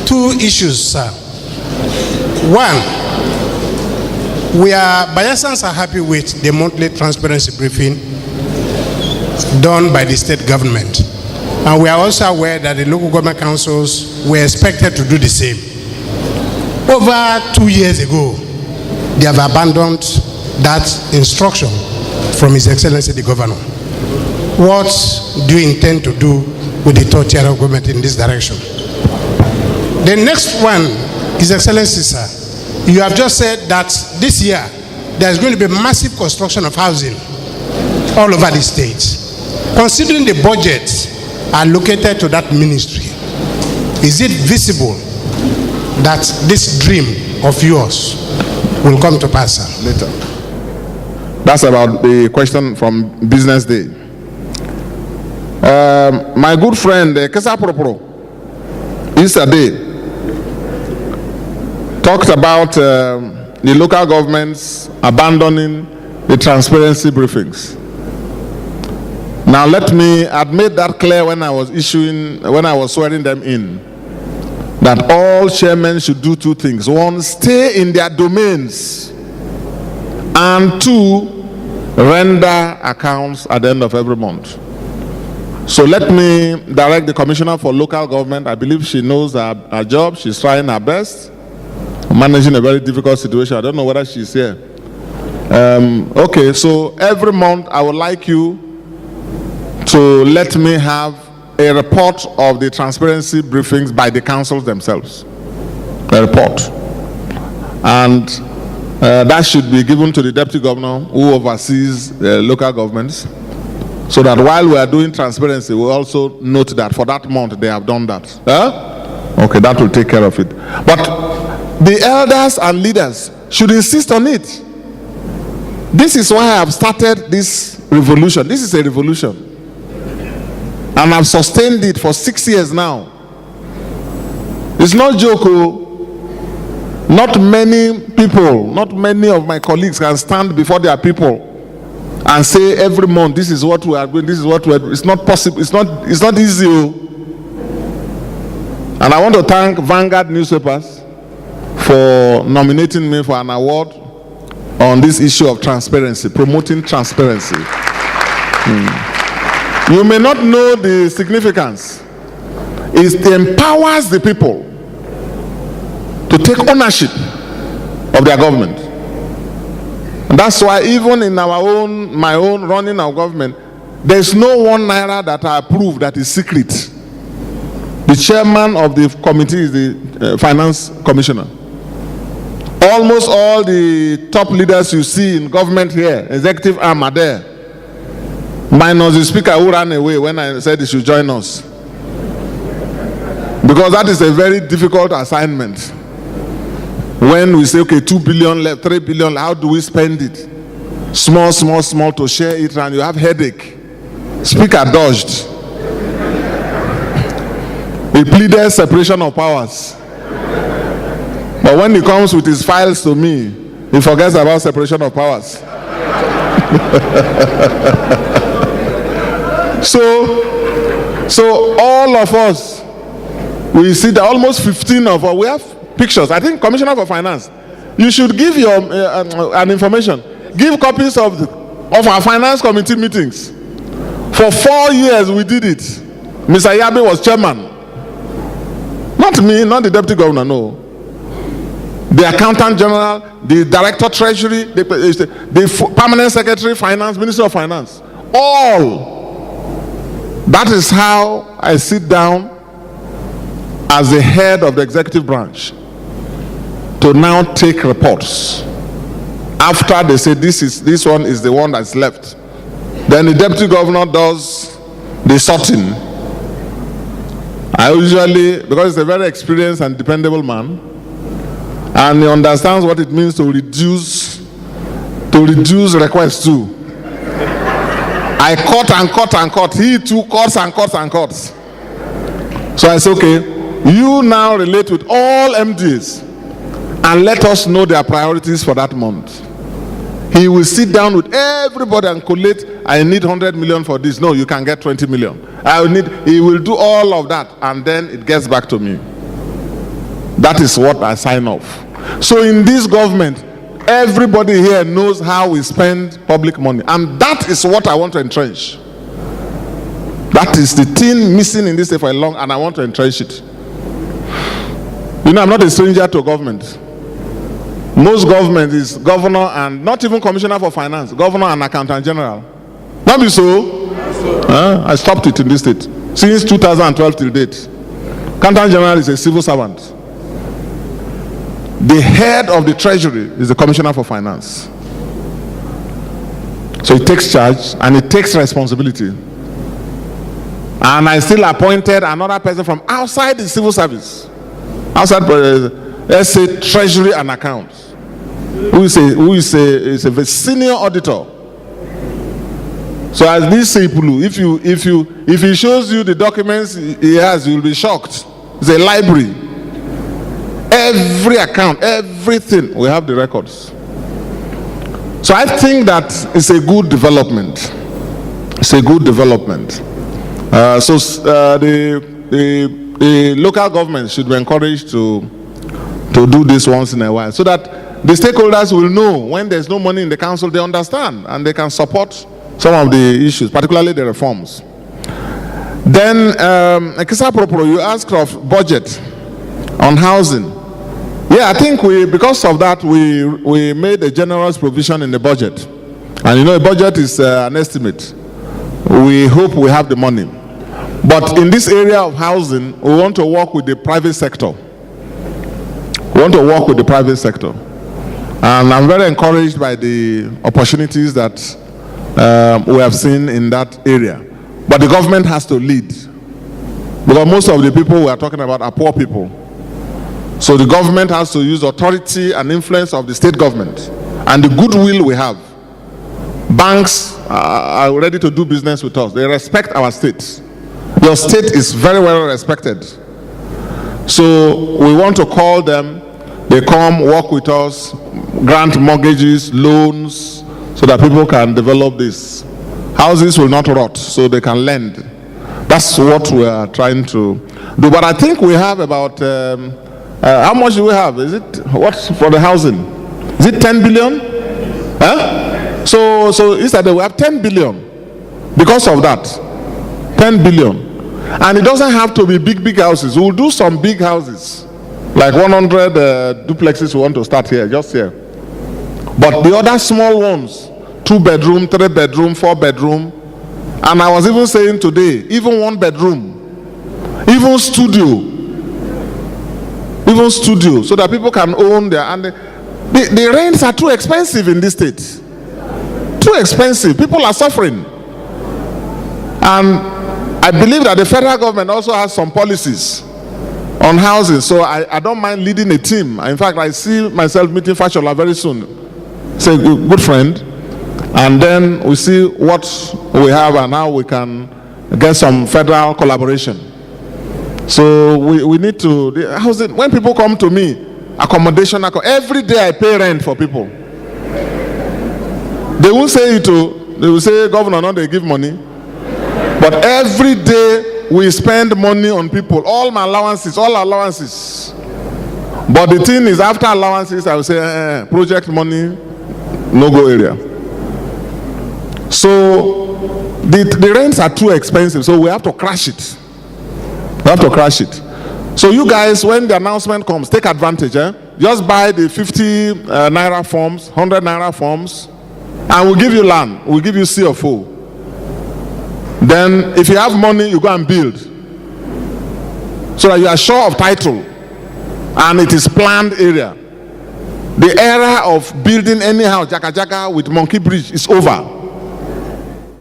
two issues, sir. One, Bayelsans are happy with the monthly transparency briefing done by the state government. And we are also aware that the local government councils were expected to do the same. Over 2 years ago, they have abandoned that instruction from His Excellency the Governor. What do you intend to do with the third tier of government in this direction? The next one, His Excellency, sir, you have just said that this year there is going to be massive construction of housing all over the state. Considering the budget allocated to that ministry, is it visible that this dream of yours will come to pass, sir? Later. That's about the question from Business Day. My good friend Kesa Propro yesterday talked about the local governments abandoning the transparency briefings. Now let me admit that clear when I was swearing them in, that all chairmen should do two things. One, stay in their domains, and two, render accounts at the end of every month. So let me direct the Commissioner for Local Government. I believe she knows her job. She's trying her best, managing a very difficult situation. I don't know whether she's here. Okay, so every month I would like you to let me have a report of the transparency briefings by the councils themselves. A report. And that should be given to the Deputy Governor who oversees local governments, so that while we are doing transparency, we also note that for that month they have done that. Okay, that will take care of it. But the elders and leaders should insist on it. This is why I have started this revolution. This is a revolution. And I've sustained it for 6 years now. It's not joke. Not many people, not many of my colleagues can stand before their people and say every month, this is what we are doing, this is what we are doing. It's not possible, it's not easy. And I want to thank Vanguard newspapers for nominating me for an award on this issue of transparency, promoting transparency. You may not know the significance. It empowers the people to take ownership of their government. And that's why even in my own running of government, there's no 1 naira that I approve that is secret. The chairman of the committee is the finance commissioner. Almost all the top leaders you see in government here, executive arm, are there. Minus the speaker who ran away when I said he should join us. Because that is a very difficult assignment. When we say, okay, 2 billion left, 3 billion, how do we spend it? Small to share it, and you have headache. Speaker dodged. He pleaded separation of powers. But when he comes with his files to me, he forgets about separation of powers. So all of us, we see that almost 15 of us, we have pictures. I think Commissioner for Finance, you should give your an information. Give copies of our finance committee meetings. For 4 years we did it. Mr. Yabe was chairman. Not me, not the deputy governor, no. The accountant general, the director treasury, the permanent secretary finance, minister of finance. All. That is how I sit down as the head of the executive branch to now take reports. After they say this one is the one that's left, then the deputy governor does the sorting. I usually, because he's a very experienced and dependable man, and he understands what it means to reduce requests too. I cut and cut and cut. He too cuts and cuts and cuts. So I say, okay, you now relate with all MDs and let us know their priorities for that month. He will sit down with everybody and collate, I need 100 million for this. No, you can get 20 million. He will do all of that, and then it gets back to me. That is what I sign off. So in this government, everybody here knows how we spend public money. And that is what I want to entrench. That is the thing missing in this state for a long, and I want to entrench it. You know, I'm not a stranger to government. Most government is governor and not even commissioner for finance, governor and accountant general. Not be so. I stopped it in this state. Since 2012 till date. Accountant general is a civil servant. The head of the treasury is the commissioner for finance. So he takes charge and he takes responsibility. And I still appointed another person from outside the civil service, outside, let's say, treasury and accounts, who is a senior auditor. So as these people, if he shows you the documents he has, you'll be shocked. It's a library. Every account, everything, we have the records. So I think that it's a good development. It's a good development. The local government should be encouraged to do this once in a while, so that the stakeholders will know when there's no money in the council, they understand, and they can support some of the issues, particularly the reforms. Then, Kisa Propro, you asked of budget on housing. Yeah, I think because of that, we made a generous provision in the budget. And you know, a budget is an estimate. We hope we have the money. But in this area of housing, we want to work with the private sector. We want to work with the private sector. And I'm very encouraged by the opportunities that we have seen in that area. But the government has to lead. Because most of the people we are talking about are poor people. So the government has to use authority and influence of the state government and the goodwill we have. Banks are ready to do business with us. They respect our state. Your state is very well respected. So we want to call them. They come, work with us, grant mortgages, loans, so that people can develop this. Houses will not rot, so they can lend. That's what we are trying to do. But I think we have about, how much do we have? Is it, what's for the housing? Is it 10 billion? Huh? So instead we have 10 billion. Because of that, 10 billion. And it doesn't have to be big houses. We'll do some big houses. Like 100 duplexes we want to start here, just here. But the other small ones, 2 bedroom, 3 bedroom, 4 bedroom. And I was even saying today, even 1 bedroom, even studio, so that people can own their, and the rents are too expensive in this state. Too expensive. People are suffering. And I believe that the federal government also has some policies on housing. So I don't mind leading a team. In fact, I see myself meeting Fashola very soon. It's a good friend. And then we see what we have and how we can get some federal collaboration. So we need to, when people come to me, accommodation, every day I pay rent for people. They won't say it, they will say, Governor, no, they give money. But every day we spend money on people, all my allowances, all allowances. But the thing is, after allowances, I will say, project money, no-go area. So the rents are too expensive, so we have to crash it. We have to crash it. So you guys, when the announcement comes, take advantage. Just buy the 50 naira forms, 100 naira forms, and we'll give you land. We'll give you CFO. Then, if you have money, you go and build, so that you are sure of title, and it is planned area. The era of building anyhow, jaka with monkey bridge is over.